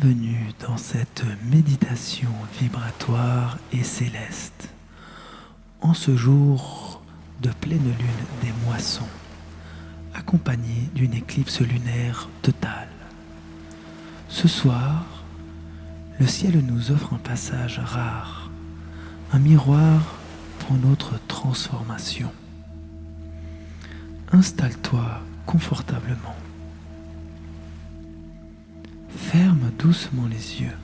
Bienvenue dans cette méditation vibratoire et céleste, en ce jour de pleine lune des moissons, accompagné d'une éclipse lunaire totale. Ce soir, le ciel nous offre un passage rare, un miroir pour notre transformation. Installe-toi confortablement. Ferme doucement les yeux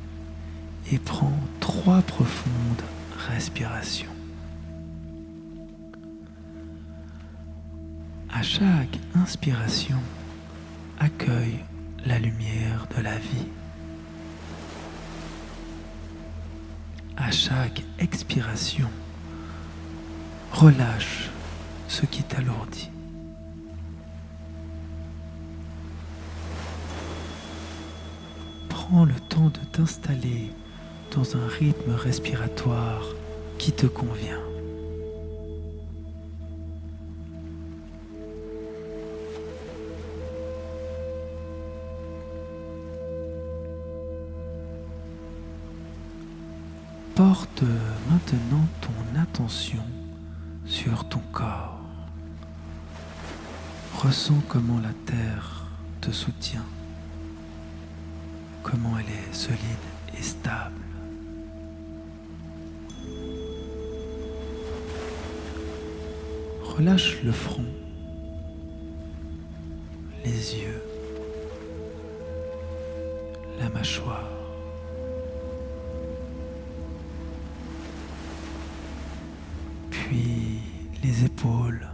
et prends 3 profondes respirations. À chaque inspiration, accueille la lumière de la vie. À chaque expiration, relâche ce qui t'alourdit. Prends le temps de t'installer dans un rythme respiratoire qui te convient. Porte maintenant ton attention sur ton corps. Ressens comment la terre te soutient. Comment elle est solide et stable. Relâche le front, les yeux, la mâchoire. Puis les épaules,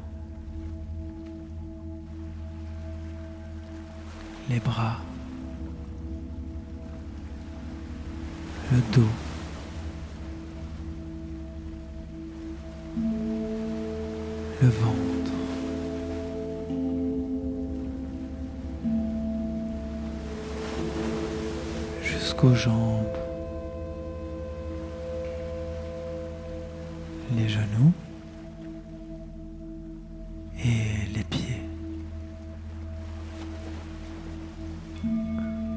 les bras, le dos, le ventre, jusqu'aux jambes, les genoux et les pieds.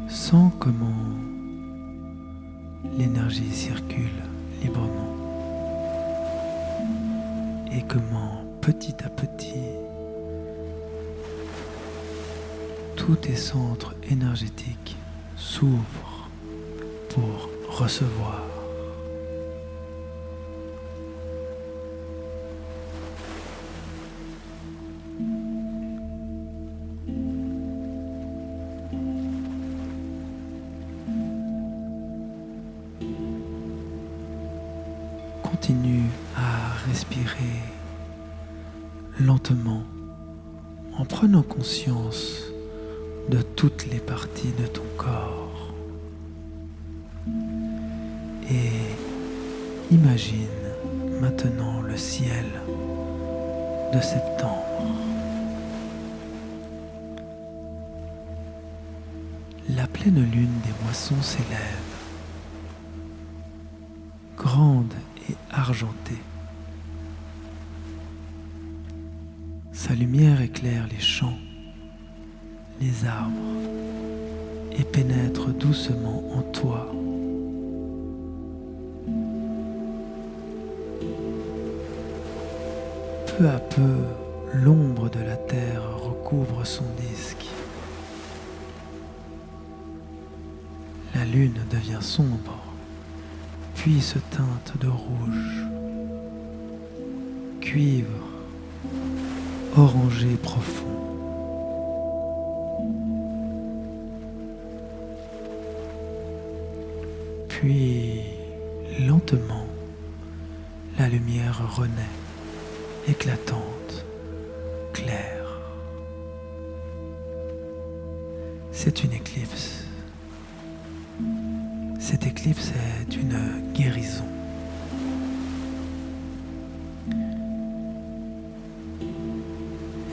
Sens comment l'énergie circule librement et comment petit à petit tous tes centres énergétiques s'ouvrent pour recevoir. Continue à respirer lentement en prenant conscience de toutes les parties de ton corps. Et imagine maintenant le ciel de septembre. La pleine lune des moissons s'élève, grande et argentée. Sa lumière éclaire les champs, les arbres et pénètre doucement en toi. Peu à peu, l'ombre de la terre recouvre son disque. La lune devient sombre, puis se teinte de rouge, cuivre, orangé profond. Puis, lentement, la lumière renaît, éclatante, claire. C'est une éclipse. Cette éclipse est une guérison.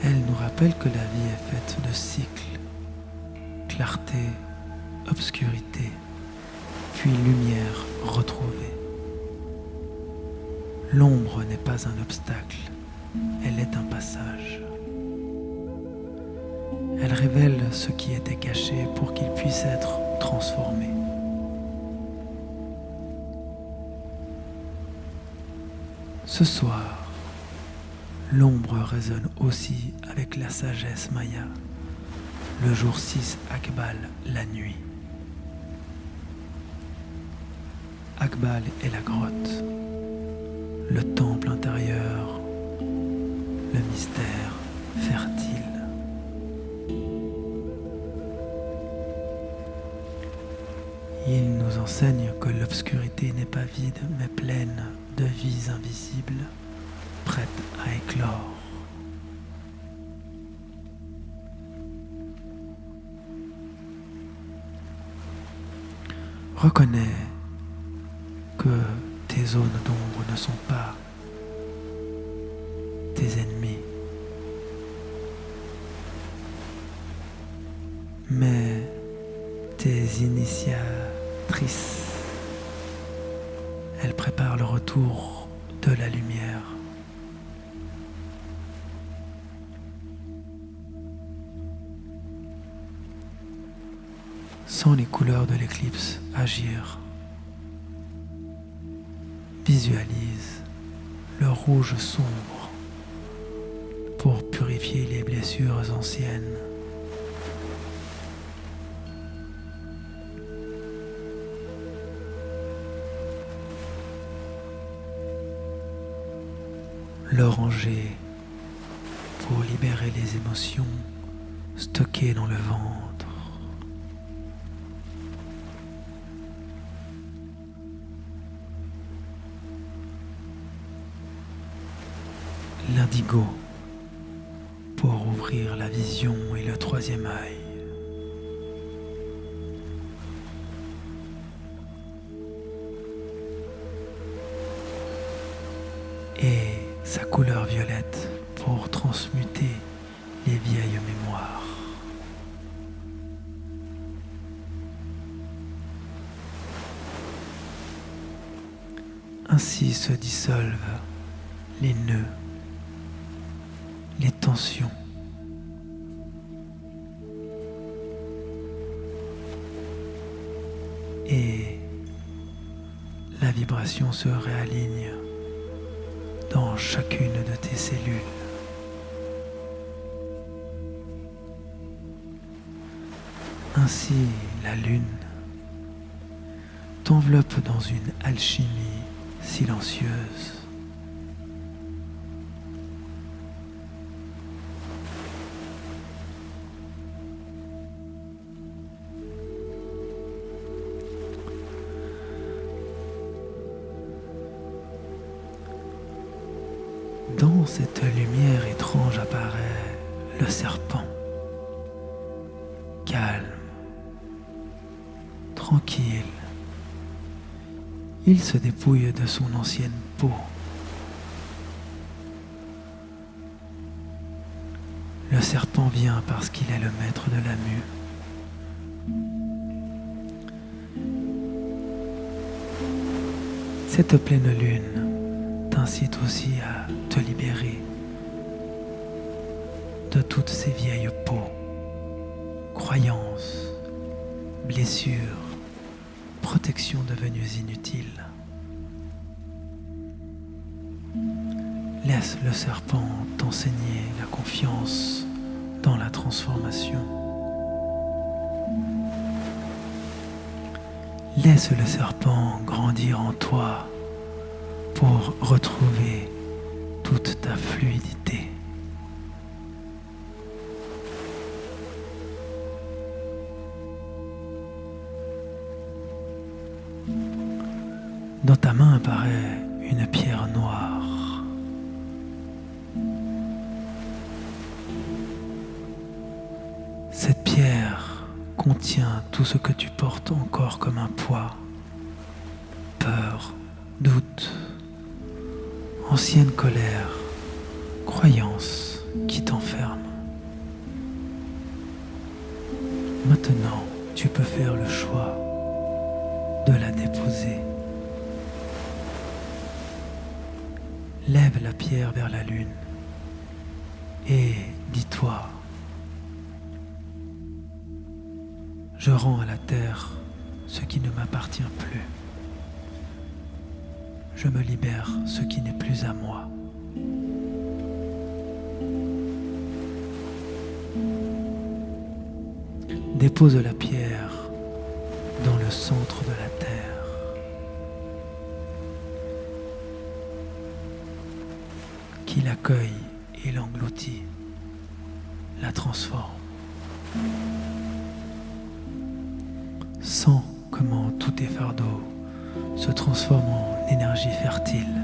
Elle nous rappelle que la vie est faite de cycles, clarté, obscurité, puis lumière retrouvée. L'ombre n'est pas un obstacle, elle est un passage. Elle révèle ce qui était caché pour qu'il puisse être transformé. Ce soir, l'ombre résonne aussi avec la sagesse maya. Le jour 6 Akbal, la nuit. Akbal est la grotte, le temple intérieur, le mystère fertile. Il nous enseigne que l'obscurité n'est pas vide mais pleine de vies invisibles, prêtes à éclore. Reconnais que tes zones d'ombre ne sont pas tes ennemis, mais tes initiatrices. Elles préparent le retour de la lumière. Sens les couleurs de l'éclipse agir. Visualise le rouge sombre pour purifier les blessures anciennes. L'oranger pour libérer les émotions stockées dans le ventre. L'indigo pour ouvrir la vision et le troisième œil. Et sa couleur violette pour transmuter les vieilles mémoires. Ainsi se dissolvent les nœuds, les tensions, et la vibration se réaligne dans chacune de tes cellules. Ainsi, la lune t'enveloppe dans une alchimie silencieuse. Dans cette lumière étrange apparaît le serpent, calme, tranquille. Il se dépouille de son ancienne peau. Le serpent vient parce qu'il est le maître de la mue. Cette pleine lune t'incite aussi à te libérer de toutes ces vieilles peaux, croyances, blessures, protections devenues inutiles. Laisse le serpent t'enseigner la confiance dans la transformation. Laisse le serpent grandir en toi pour retrouver toute ta fluidité. Dans ta main apparaît une pierre noire. Cette pierre contient tout ce que tu portes encore comme un poids. Peur, doute, ancienne colère, croyance qui t'enferme. Maintenant, tu peux faire le choix de la déposer. Lève la pierre vers la lune et dis-toi: je rends à la terre ce qui ne m'appartient plus. je me libère ce qui n'est plus à moi. Dépose la pierre dans le centre de la terre. Qui l'accueille et l'engloutit, la transforme. Sens comment tous tes fardeaux se transforment en énergie fertile.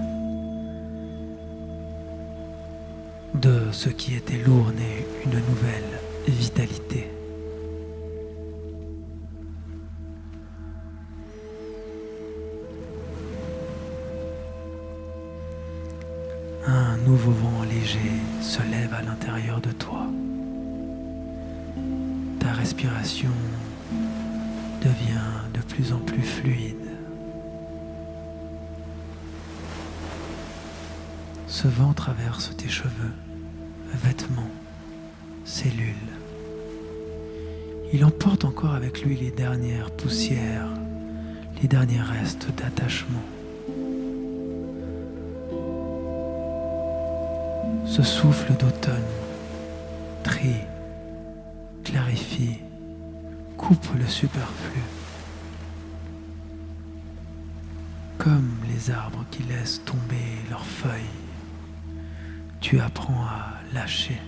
De ce qui était lourd naît une nouvelle vitalité. Un nouveau vent léger se lève à l'intérieur de toi. Ta respiration devient de plus en plus fluide. Ce vent traverse tes cheveux, vêtements, cellules. Il emporte encore avec lui les dernières poussières, les derniers restes d'attachement. Ce souffle d'automne trie, clarifie, coupe le superflu. Comme les arbres qui laissent tomber leurs feuilles, tu apprends à lâcher.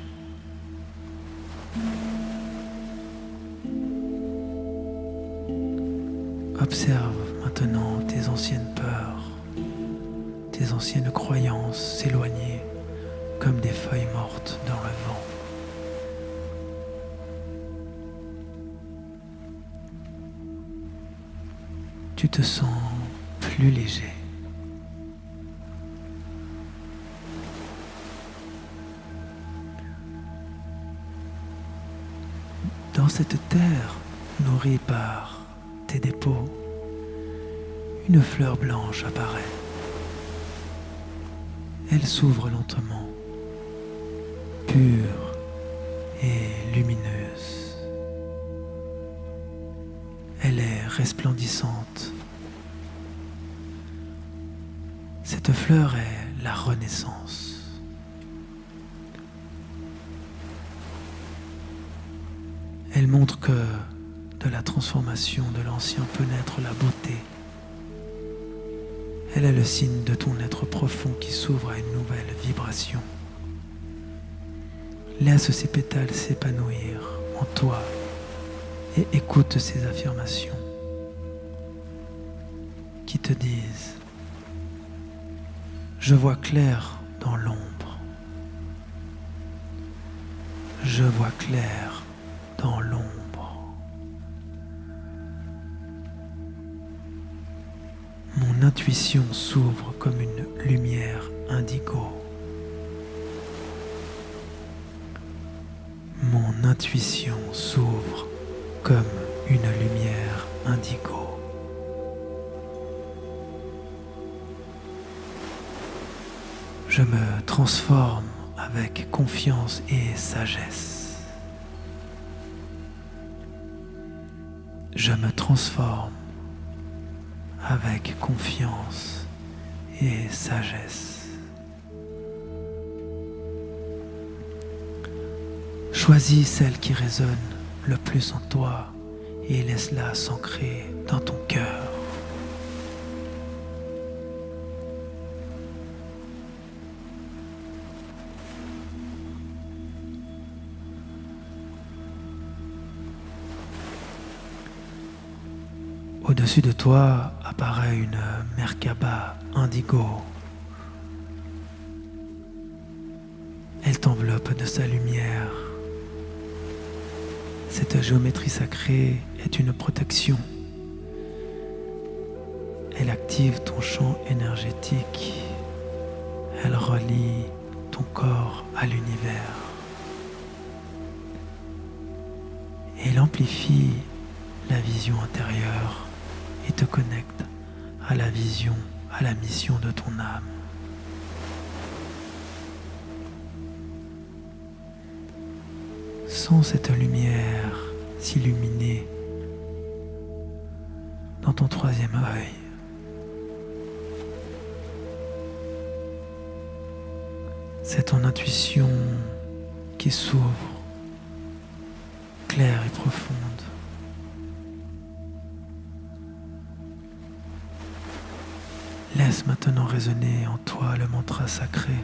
Observe maintenant tes anciennes peurs, tes anciennes croyances s'éloigner comme des feuilles mortes dans le vent. Tu te sens plus léger. Dans cette terre nourrie par tes dépôts, une fleur blanche apparaît. Elle s'ouvre lentement, pure et lumineuse. Elle est resplendissante. Cette fleur est la renaissance. Elle montre que de la transformation de l'ancien peut naître la beauté. Elle est le signe de ton être profond qui s'ouvre à une nouvelle vibration. Laisse ces pétales s'épanouir en toi et écoute ces affirmations qui te disent « Je vois clair dans l'ombre. Je vois clair dans l'ombre. Mon intuition s'ouvre comme une lumière indigo. Mon intuition s'ouvre comme une lumière indigo. Je me transforme avec confiance et sagesse. Je me transforme avec confiance et sagesse. Choisis celle qui résonne le plus en toi et laisse-la s'ancrer dans ton cœur. Au-dessus de toi apparaît une Merkaba indigo. Elle t'enveloppe de sa lumière. Cette géométrie sacrée est une protection. Elle active ton champ énergétique. Elle relie ton corps à l'univers. Elle amplifie la vision intérieure et te connecte à la vision, à la mission de ton âme. Sens cette lumière s'illuminer dans ton troisième œil. C'est ton intuition qui s'ouvre, claire et profonde. Laisse maintenant résonner en toi le mantra sacré.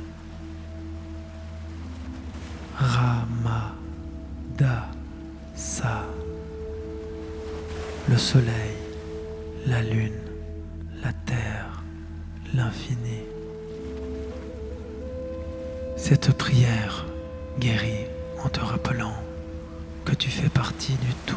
Rama Da Sa. Le soleil, la lune, la terre, l'infini. Cette prière guérit en te rappelant que tu fais partie du tout.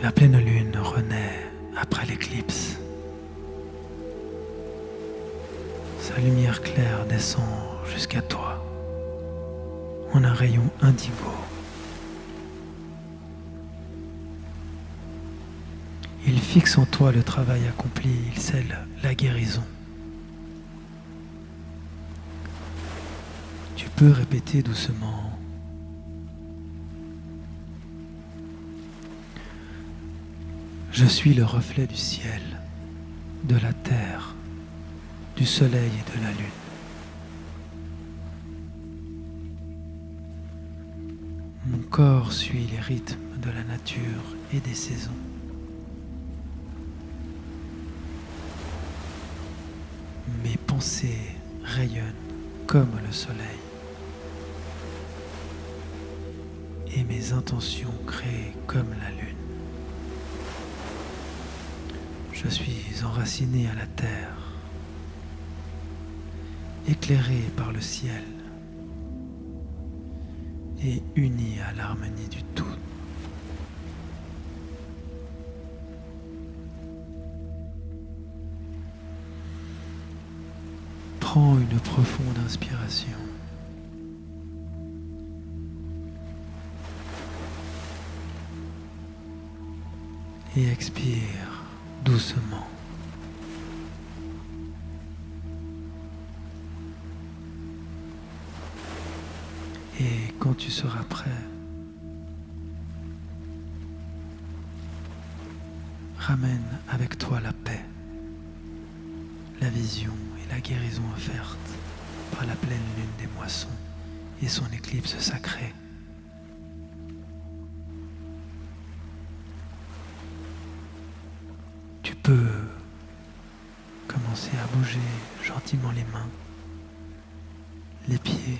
La pleine lune renaît après l'éclipse. Sa lumière claire descend jusqu'à toi en un rayon indigo. Il fixe en toi le travail accompli, il scelle la guérison. Tu peux répéter doucement: je suis le reflet du ciel, de la terre, du soleil et de la lune. Mon corps suit les rythmes de la nature et des saisons. Mes pensées rayonnent comme le soleil et mes intentions créent comme la lune. Je suis enraciné à la terre, éclairé par le ciel et uni à l'harmonie du tout. Prends une profonde inspiration. Et expire doucement. Et quand tu seras prêt, ramène avec toi la paix, la vision et la guérison offerte par la pleine lune des moissons et son éclipse sacrée. Tu peux commencer à bouger gentiment les mains, les pieds,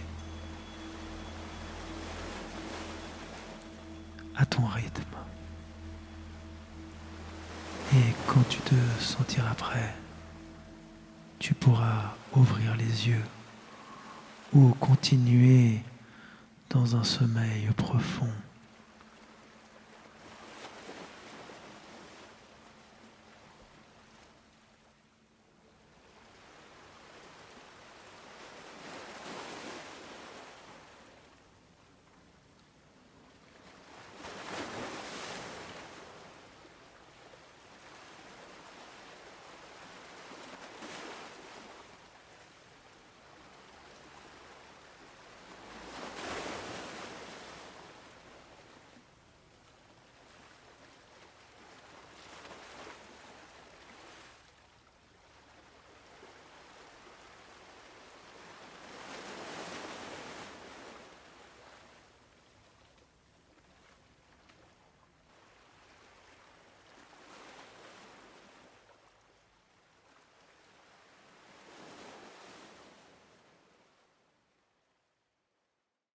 à ton rythme. Et quand tu te sentiras prêt, tu pourras ouvrir les yeux ou continuer dans un sommeil profond.